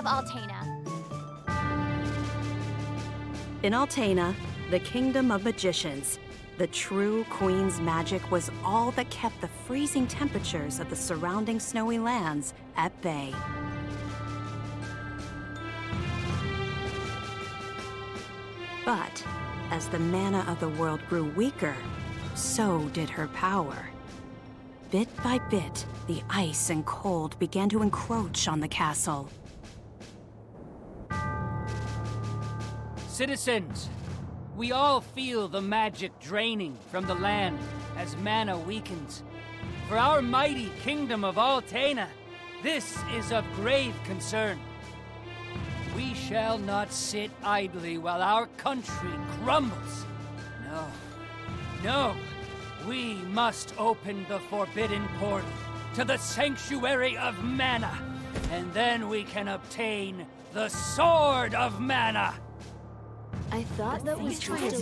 Altena. In Altena, the kingdom of magicians, the true queen's magic was all that kept the freezing temperatures of the surrounding snowy lands at bay. But as the mana of the world grew weaker, so did her power. Bit by bit, the ice and cold began to encroach on the castle. Citizens, we all feel the magic draining from the land as mana weakens. For our mighty kingdom of Altena, this is of grave concern. We shall not sit idly while our country crumbles. No, we must open the forbidden portal to the Sanctuary of Mana, and then we can obtain the Sword of Mana. I thought that was trying to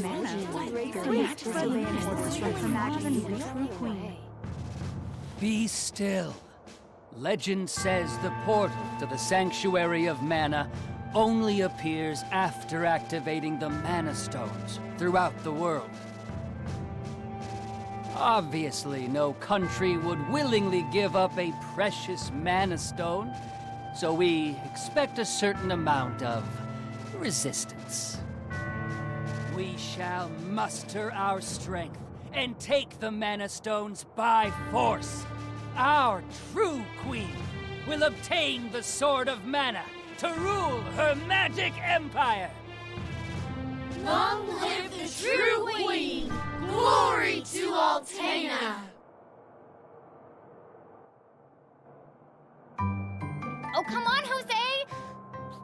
Be still. Legend says the portal to the Sanctuary of Mana only appears after activating the Mana Stones throughout the world. Obviously, no country would willingly give up a precious Mana Stone, so we expect a certain amount of resistance. We shall muster our strength and take the Mana Stones by force. Our true queen will obtain the Sword of Mana to rule her magic empire. Long live the true queen! Glory to Altena! Oh, come on, Jose!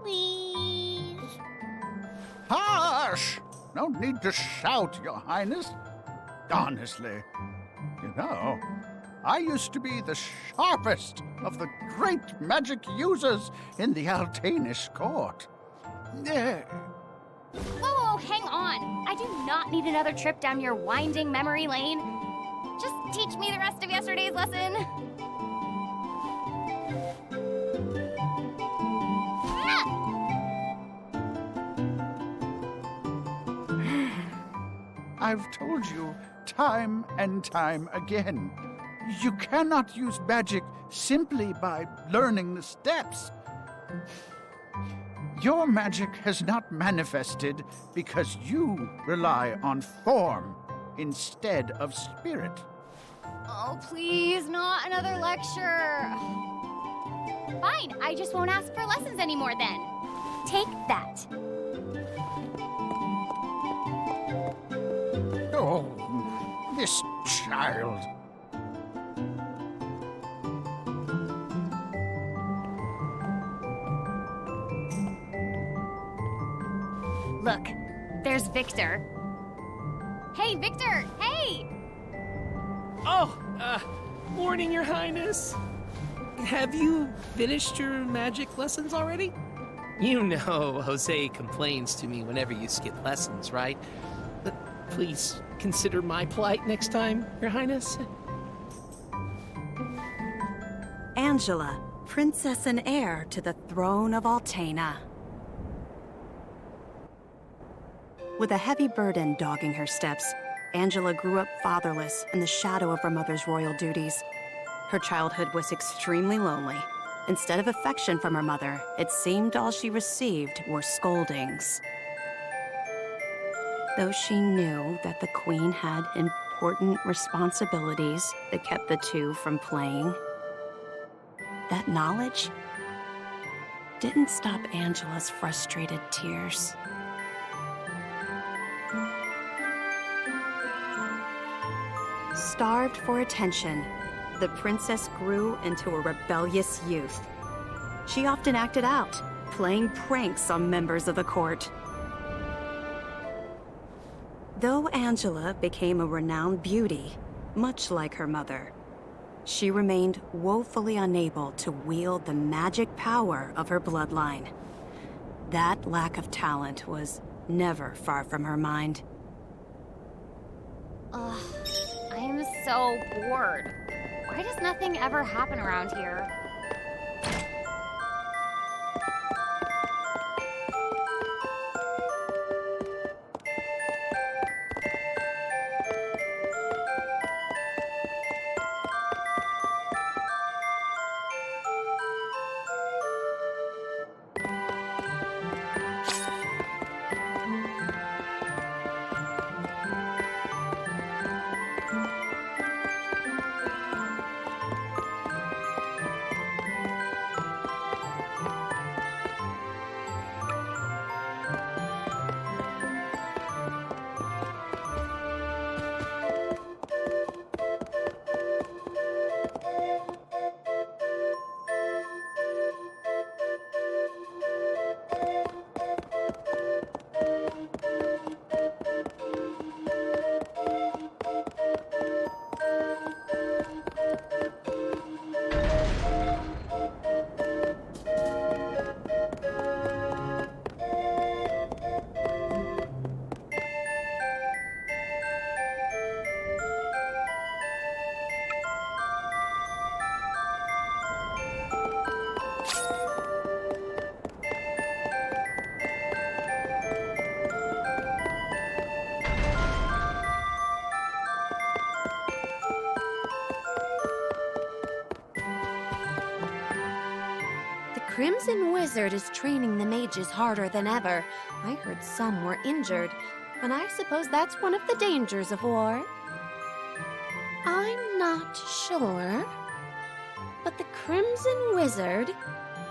Please. Hush! No need to shout, Your Highness. Honestly, you know, I used to be the sharpest of the great magic users in the Altenish court. Whoa, hang on. I do not need another trip down your winding memory lane. Just teach me the rest of yesterday's lesson. I've told you time and time again, you cannot use magic simply by learning the steps. Your magic has not manifested because you rely on form instead of spirit. Oh, please, not another lecture. Fine, I just won't ask for lessons anymore then. Take that. Oh, this child. Look, there's Victor. Hey, Victor! Hey! Oh, morning, Your Highness. Have you finished your magic lessons already? You know Jose complains to me whenever you skip lessons, right? But please consider my plight next time, Your Highness. Angela, princess and heir to the throne of Altena. With a heavy burden dogging her steps, Angela grew up fatherless in the shadow of her mother's royal duties. Her childhood was extremely lonely. Instead of affection from her mother, it seemed all she received were scoldings. Though she knew that the queen had important responsibilities that kept the two from playing, that knowledge didn't stop Angela's frustrated tears. Starved for attention, the princess grew into a rebellious youth. She often acted out, playing pranks on members of the court. Though Angela became a renowned beauty, much like her mother, she remained woefully unable to wield the magic power of her bloodline. That lack of talent was never far from her mind. Ugh, I am so bored. Why does nothing ever happen around here? Crimson Wizard is training the mages harder than ever. I heard some were injured, but I suppose that's one of the dangers of war. I'm not sure, but the Crimson Wizard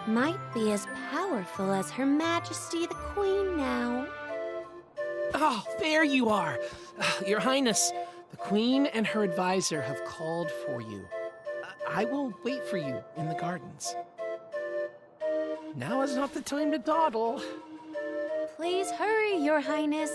might be as powerful as Her Majesty the Queen now. Oh, there you are. Your Highness, the Queen and her advisor have called for you. I will wait for you in the gardens. Now is not the time to dawdle. Please hurry, Your Highness.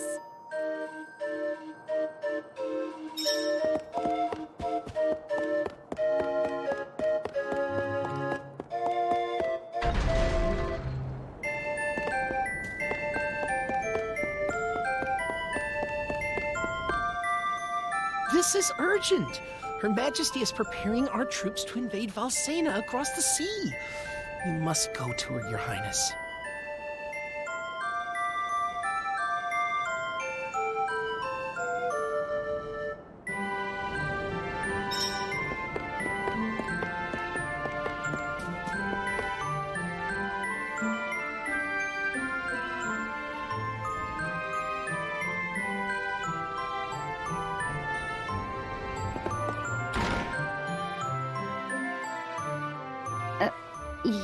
This is urgent. Her Majesty is preparing our troops to invade Valsena across the sea. We must go to her, Your Highness.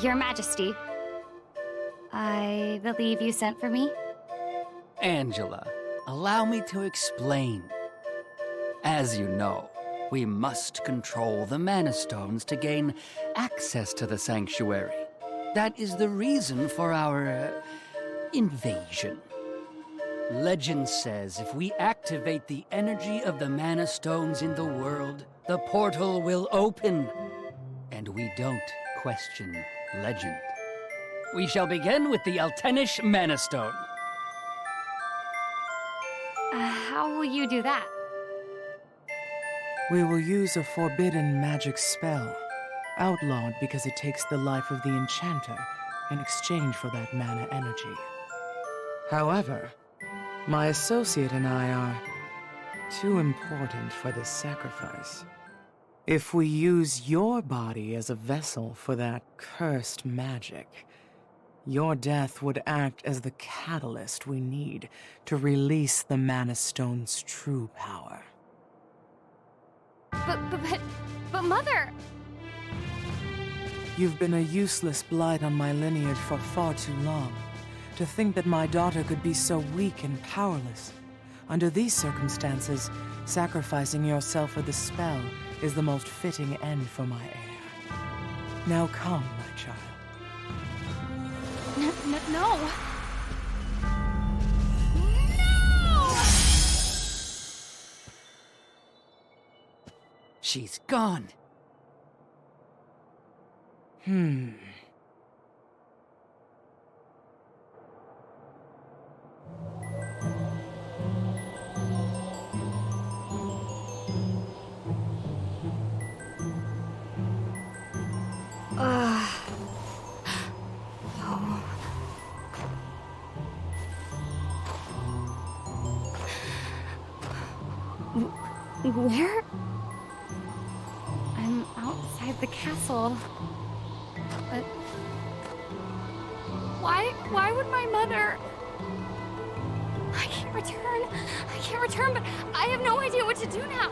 Your Majesty, I believe you sent for me? Angela, allow me to explain. As you know, we must control the Mana Stones to gain access to the sanctuary. That is the reason for our invasion. Legend says if we activate the energy of the Mana Stones in the world, the portal will open. And we don't question legend. We shall begin with the Altenish Mana Stone. How will you do that? We will use a forbidden magic spell, outlawed because it takes the life of the enchanter in exchange for that mana energy. However, my associate and I are too important for this sacrifice. If we use your body as a vessel for that cursed magic, your death would act as the catalyst we need to release the Mana Stone's true power. But Mother! You've been a useless blight on my lineage for far too long. To think that my daughter could be so weak and powerless. Under these circumstances, sacrificing yourself for the spell is the most fitting end for my heir. Now come, my child. No! She's gone. Where? I'm outside the castle. But why would my mother? I can't return, but I have no idea what to do now.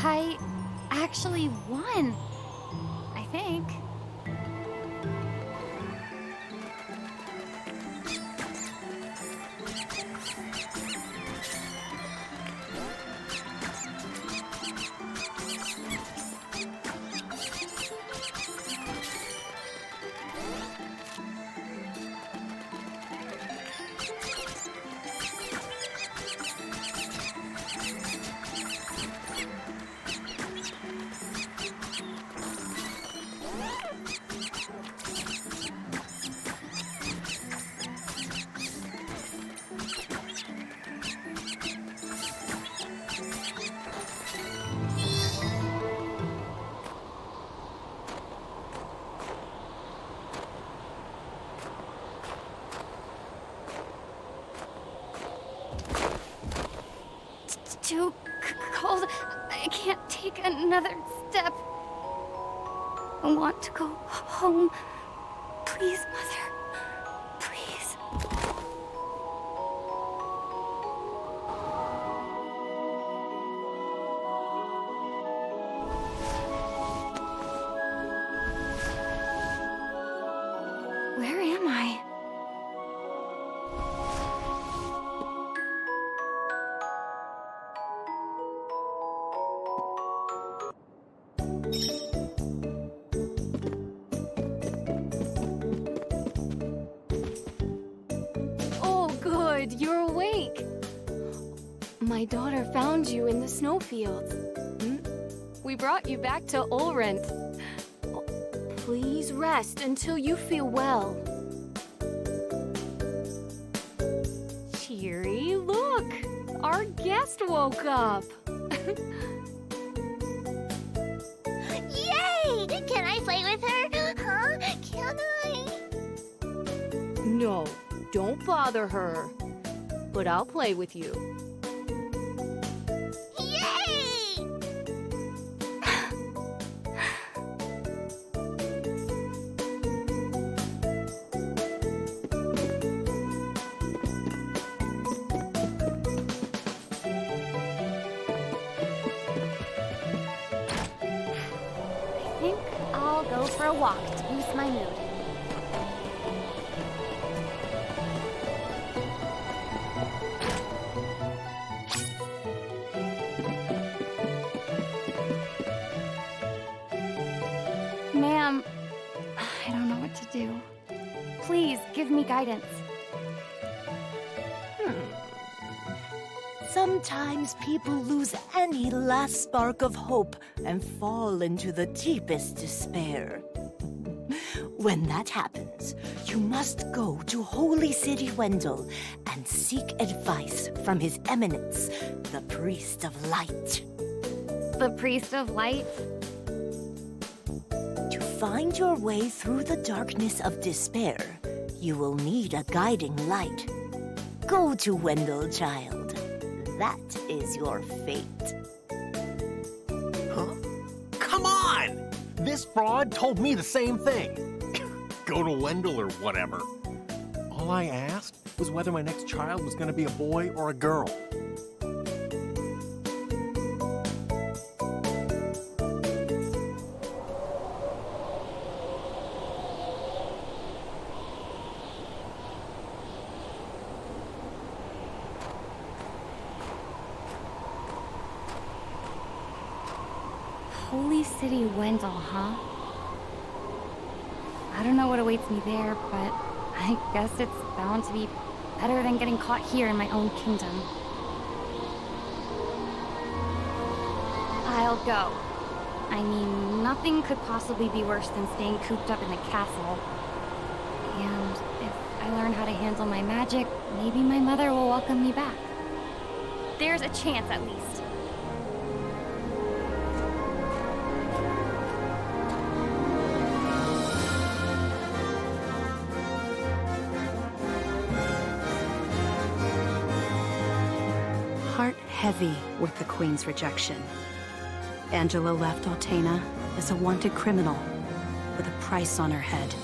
I actually won, I think. cold. I can't take another step. I want to go home. Please, Mother. Please. Where am I? Oh, good, you're awake. My daughter found you in the snowfields. We brought you back to Ulrent. Please rest until you feel well. Cheery, look! Our guest woke up! Yay! Can I play with her? Huh? Can I? No, don't bother her. But I'll play with you. Yay! I think I'll go for a walk to boost my mood. Ma'am, I don't know what to do. Please, give me guidance. Sometimes people lose any last spark of hope and fall into the deepest despair. When that happens, you must go to Holy City Wendell and seek advice from His Eminence, the Priest of Light. The Priest of Light? To find your way through the darkness of despair, you will need a guiding light. Go to Wendell, child. That is your fate. Huh? Come on! This fraud told me the same thing. Go to Wendell or whatever. All I asked was whether my next child was going to be a boy or a girl. Holy City Wendell, huh? I don't know what awaits me there, but I guess it's bound to be better than getting caught here in my own kingdom. I'll go. I mean, nothing could possibly be worse than staying cooped up in the castle. And if I learn how to handle my magic, maybe my mother will welcome me back. There's a chance, at least. Heart heavy with the Queen's rejection, Angela left Altena as a wanted criminal with a price on her head.